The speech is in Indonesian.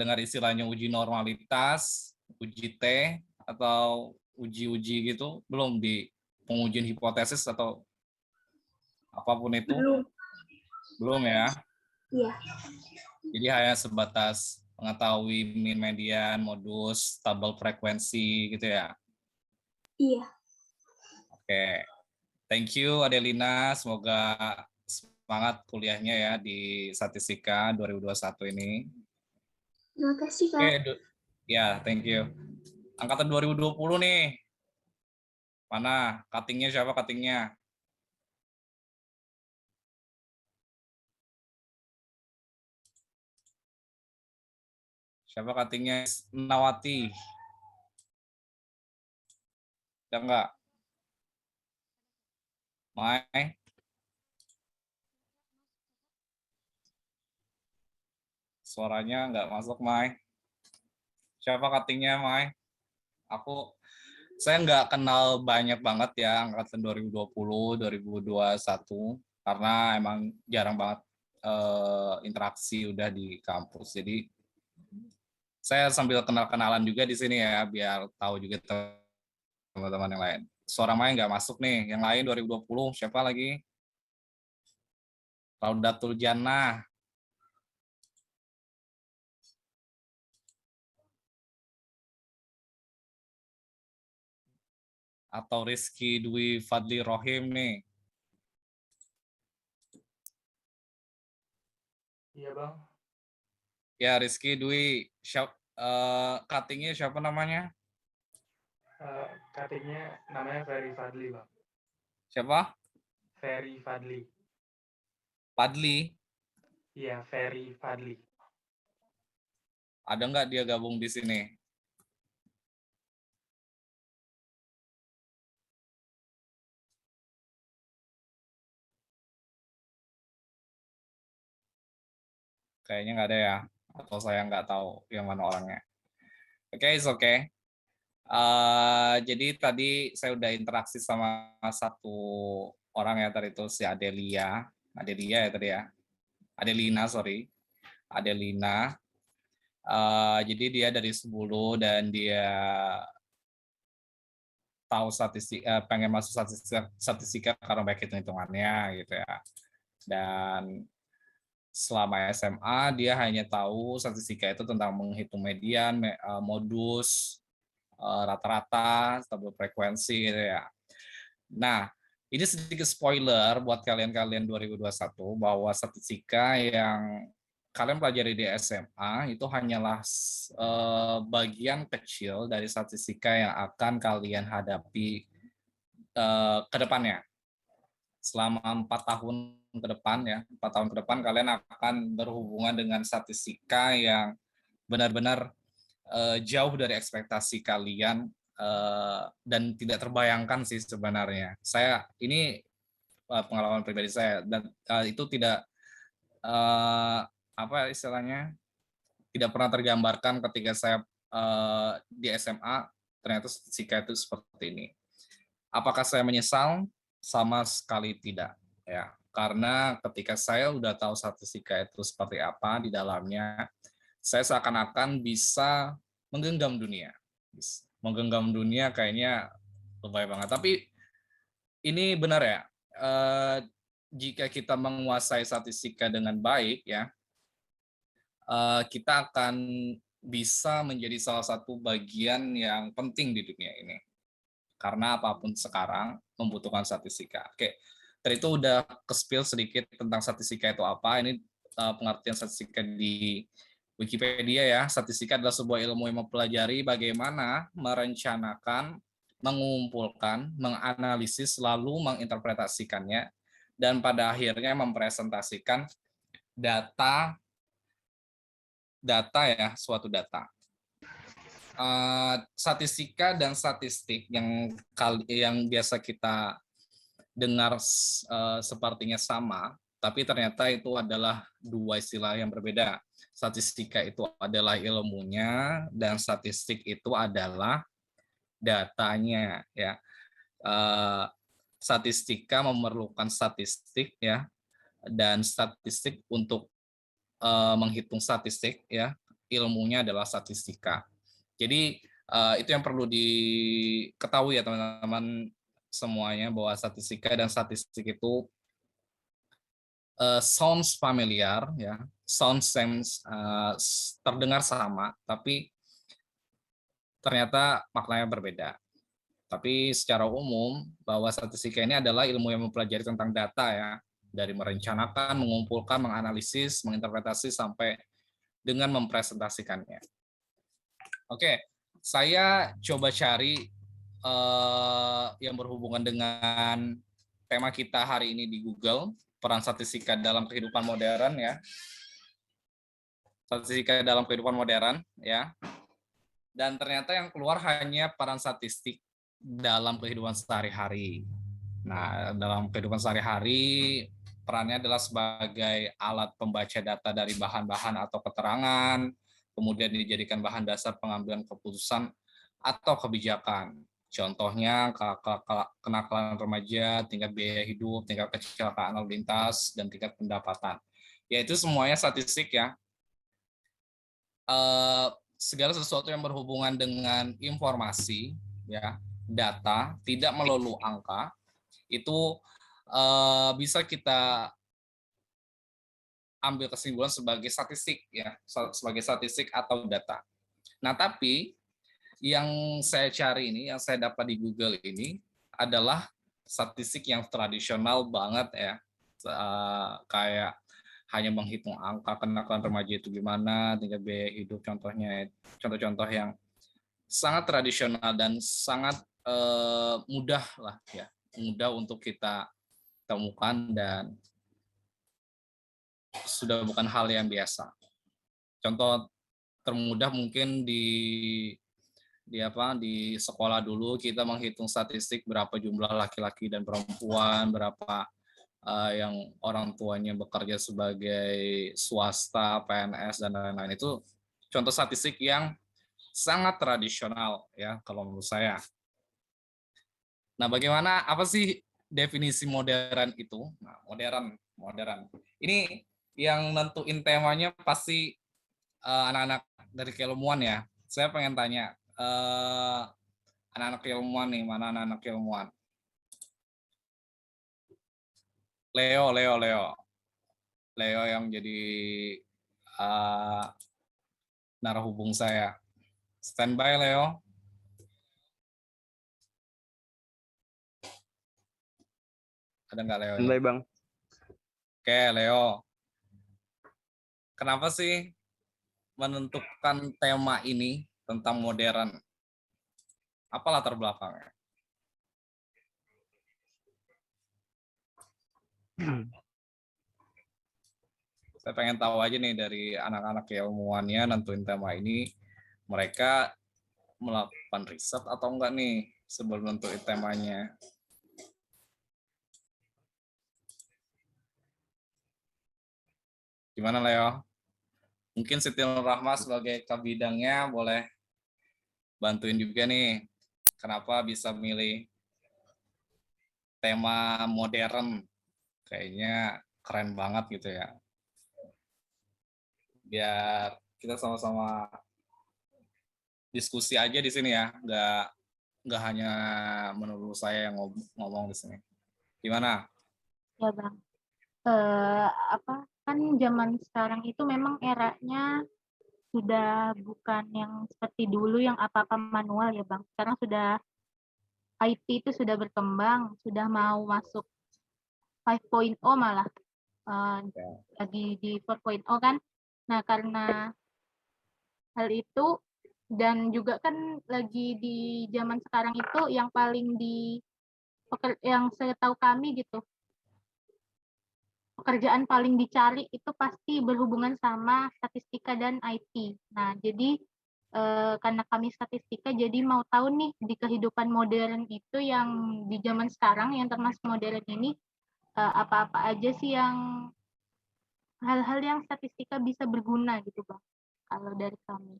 dengar istilahnya uji normalitas, uji T, atau uji-uji gitu? Belum di pengujian hipotesis atau apapun itu? Belum. Belum ya? Iya. Jadi hanya sebatas mengetahui mean, median, modus, tabel frekuensi gitu ya? Iya. Oke. Thank you Adelina, semoga semangat kuliahnya ya di Statistika 2021 ini. Terima kasih, Kak. Oke, ya, thank you. Angkatan 2020 nih. Mana cuttingnya, siapa cuttingnya? Siapa cuttingnya? Nawati. Ada enggak? Mai? Suaranya enggak masuk, Mai. Siapa cuttingnya, Mai? Saya nggak kenal banyak banget ya angkatan 2020, 2021 karena emang jarang banget interaksi udah di kampus. Jadi saya sambil kenal-kenalan juga di sini ya biar tahu juga teman-teman yang lain. Suara Mai nggak masuk nih. Yang lain 2020 siapa lagi? Raudatul Jannah atau Rizky Dwi Fadli Rohim nih. Iya bang. Ya Rizky Dwi, cuttingnya siapa namanya? Cuttingnya namanya Ferry Fadli bang. Siapa? Ferry Fadli. Fadli. Iya, Ferry Fadli. Ada nggak dia gabung di sini? Kayaknya nggak ada ya, atau saya nggak tahu yang mana orangnya. Oke, it's okay. Jadi tadi saya udah interaksi sama satu orang ya tadi itu si Adelia ya tadi ya, Adelina sorry, Adelina. Jadi dia dari Sebulu dan dia tahu statistik, pengen masuk statistika karena baik hitung-hitungannya gitu ya. Dan selama SMA dia hanya tahu statistika itu tentang menghitung median, modus, rata-rata, tabel frekuensi gitu ya. Nah, ini sedikit spoiler buat kalian-kalian 2021 bahwa statistika yang kalian pelajari di SMA itu hanyalah bagian kecil dari statistika yang akan kalian hadapi ke depannya. Selama 4 tahun ke depan ya, 4 tahun ke depan kalian akan berhubungan dengan statistika yang benar-benar jauh dari ekspektasi kalian dan tidak terbayangkan sih sebenarnya. Saya ini pengalaman pribadi saya dan itu tidak apa istilahnya tidak pernah tergambarkan ketika saya di SMA ternyata statistika itu seperti ini. Apakah saya menyesal? Sama sekali tidak ya. Karena ketika saya udah tahu statistika itu seperti apa di dalamnya, saya seakan-akan bisa menggenggam dunia. Menggenggam dunia kayaknya lebay banget. Tapi ini benar ya, jika kita menguasai statistika dengan baik ya, kita akan bisa menjadi salah satu bagian yang penting di dunia ini. Karena apapun sekarang membutuhkan statistika. Oke, tadi itu udah ke-spill sedikit tentang statistika itu apa. Ini pengertian statistika di Wikipedia ya. Statistika adalah sebuah ilmu yang mempelajari bagaimana merencanakan, mengumpulkan, menganalisis, lalu menginterpretasikannya, dan pada akhirnya mempresentasikan data ya, suatu data. Statistika dan statistik yang biasa kita dengar sepertinya sama, tapi ternyata itu adalah dua istilah yang berbeda. Statistika itu adalah ilmunya dan statistik itu adalah datanya ya. Statistika memerlukan statistik ya, dan statistik untuk menghitung statistik ya, ilmunya adalah statistika. Jadi itu yang perlu diketahui ya teman-teman semuanya, bahwa statistika dan statistik itu sounds familiar ya, sounds terdengar sama, tapi ternyata maknanya berbeda. Tapi secara umum bahwa statistika ini adalah ilmu yang mempelajari tentang data ya, dari merencanakan, mengumpulkan, menganalisis, menginterpretasi sampai dengan mempresentasikannya. Oke, saya coba cari yang berhubungan dengan tema kita hari ini di Google, peran statistika dalam kehidupan modern ya. Statistika dalam kehidupan modern ya. Dan ternyata yang keluar hanya peran statistik dalam kehidupan sehari-hari. Nah, dalam kehidupan sehari-hari perannya adalah sebagai alat pembaca data dari bahan-bahan atau keterangan, kemudian dijadikan bahan dasar pengambilan keputusan atau kebijakan. Contohnya kenakalan remaja, tingkat biaya hidup, tingkat kecelakaan lalu lintas, dan tingkat pendapatan. Yaitu semuanya statistik ya. Segala sesuatu yang berhubungan dengan informasi, ya, data, tidak melulu angka, itu bisa kita ambil kesimpulan sebagai statistik ya, sebagai statistik atau data. Nah, tapi yang saya cari ini, yang saya dapat di Google ini adalah statistik yang tradisional banget ya, kayak hanya menghitung angka kenakalan remaja itu gimana, tingkat biaya hidup, contohnya, contoh-contoh yang sangat tradisional dan sangat mudah lah ya, mudah untuk kita temukan dan sudah bukan hal yang biasa. Contoh termudah mungkin di sekolah dulu kita menghitung statistik berapa jumlah laki-laki dan perempuan, berapa yang orang tuanya bekerja sebagai swasta, PNS dan lain-lain. Itu contoh statistik yang sangat tradisional ya kalau menurut saya. Nah, bagaimana, apa sih definisi modern itu? Nah, modern. Ini yang nentuin temanya pasti anak-anak dari keilmuan ya. Saya pengen tanya, anak-anak keilmuan nih, mana anak-anak keilmuan? Leo yang jadi narahubung saya. Standby Leo. Ada nggak Leo? Standby Bang. Oke Leo. Kenapa sih menentukan tema ini tentang modern? Apa latar belakangnya? Saya pengen tahu aja nih dari anak-anak keilmuannya nentuin tema ini, mereka melakukan riset atau enggak nih sebelum nentuin temanya. Gimana Leo? Mungkin Siti Nurrahma sebagai kabidangnya boleh bantuin juga nih, kenapa bisa milih tema modern, kayaknya keren banget gitu ya. Biar kita sama-sama diskusi aja di sini ya, nggak hanya menurut saya yang ngomong di sini. Gimana? Ya Bang, kan zaman sekarang itu memang eranya sudah bukan yang seperti dulu yang apa-apa manual ya Bang. Sekarang sudah IT itu sudah berkembang, sudah mau masuk 5.0 malah, lagi di 4.0 kan. Nah, karena hal itu dan juga kan lagi di zaman sekarang itu yang paling yang saya tahu kami gitu, pekerjaan paling dicari itu pasti berhubungan sama statistika dan IT. Nah, jadi karena kami statistika, jadi mau tahu nih di kehidupan modern itu yang di zaman sekarang yang termasuk modern ini, apa-apa aja sih yang hal-hal yang statistika bisa berguna gitu Bang, kalau dari kami.